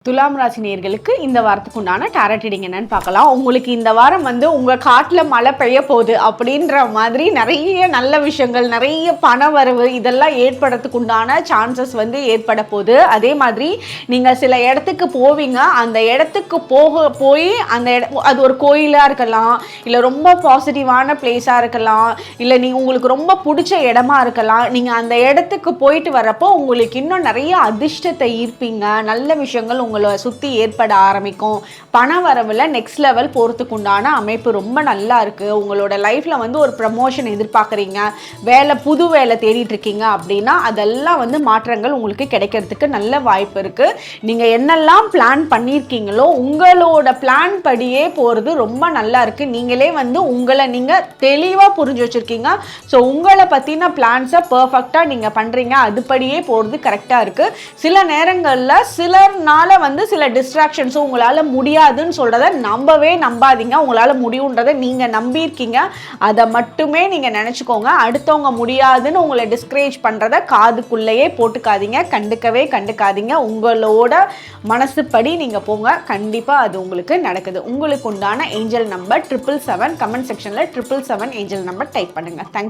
துலாம் ராசி நேயர்களுக்கு இந்த வாரத்துக்கு உண்டான டாரட் ரீடிங் என்னன்னு பார்க்கலாம். உங்களுக்கு இந்த வாரம் உங்கள் காட்டில் மழை பெய்ய போகுது அப்படின்ற மாதிரி நிறைய நல்ல விஷயங்கள், நிறைய பண வரவு இதெல்லாம் ஏற்படுறதுக்கு உண்டான சான்சஸ் ஏற்பட போகுது. அதே மாதிரி நீங்கள் சில இடத்துக்கு போவீங்க. அந்த இடத்துக்கு போய் அந்த அது ஒரு கோயிலாக இருக்கலாம், இல்லை ரொம்ப பாசிட்டிவான பிளேஸாக இருக்கலாம், இல்லை உங்களுக்கு ரொம்ப பிடிச்ச இடமா இருக்கலாம். நீங்கள் அந்த இடத்துக்கு போயிட்டு வரப்போ உங்களுக்கு இன்னும் நிறைய அதிர்ஷ்டத்தை ஈர்ப்பீங்க. நல்ல விஷயங்கள் உங்களை சுற்றி ஏற்பட ஆரம்பிக்கும். பண வரவில் நெக்ஸ்ட் லெவல் போகிறதுக்கு உண்டான அமைப்பு ரொம்ப நல்லா இருக்குது. உங்களோட லைஃப்பில் ஒரு ப்ரமோஷன் எதிர்பார்க்குறீங்க, புது வேலை தேடிட்டு இருக்கீங்க அப்படின்னா அதெல்லாம் மாற்றங்கள் உங்களுக்கு கிடைக்கிறதுக்கு நல்ல வாய்ப்பு இருக்குது. நீங்கள் என்னெல்லாம் பிளான் பண்ணியிருக்கீங்களோ உங்களோட பிளான் படியே போகிறது ரொம்ப நல்லா இருக்குது. நீங்களே உங்களை நீங்கள் தெளிவாக புரிஞ்சு வச்சுருக்கீங்க. ஸோ உங்களை பற்றின பிளான்ஸை பர்ஃபெக்டாக நீங்கள் பண்ணுறீங்க. அதுபடியே போகிறது கரெக்டாக இருக்குது. சில நேரங்களில் சிலர்னால சில டிஸ்ட்ராக்ஷன்ஸும் உங்களால் முடியாதுன்னு சொல்கிறத நம்பாதீங்க. உங்களால் முடியுன்றதை நீங்கள் நம்பியிருக்கீங்க, அதை மட்டுமே நீங்கள் நினச்சிக்கோங்க. அடுத்தவங்க முடியாதுன்னு உங்களை டிஸ்கரேஜ் பண்ணுறத காதுக்குள்ளேயே போட்டுக்காதீங்க, கண்டுக்காதீங்க. உங்களோட மனசுப்படி நீங்கள் போங்க, கண்டிப்பாக அது உங்களுக்கு நடக்குது. உங்களுக்கு உண்டான ஏஞ்சல் நம்பர் 777. கமெண்ட் செக்ஷனில் 777 ஏஞ்சல் நம்பர் டைப் பண்ணுங்கள். தேங்க்யூ.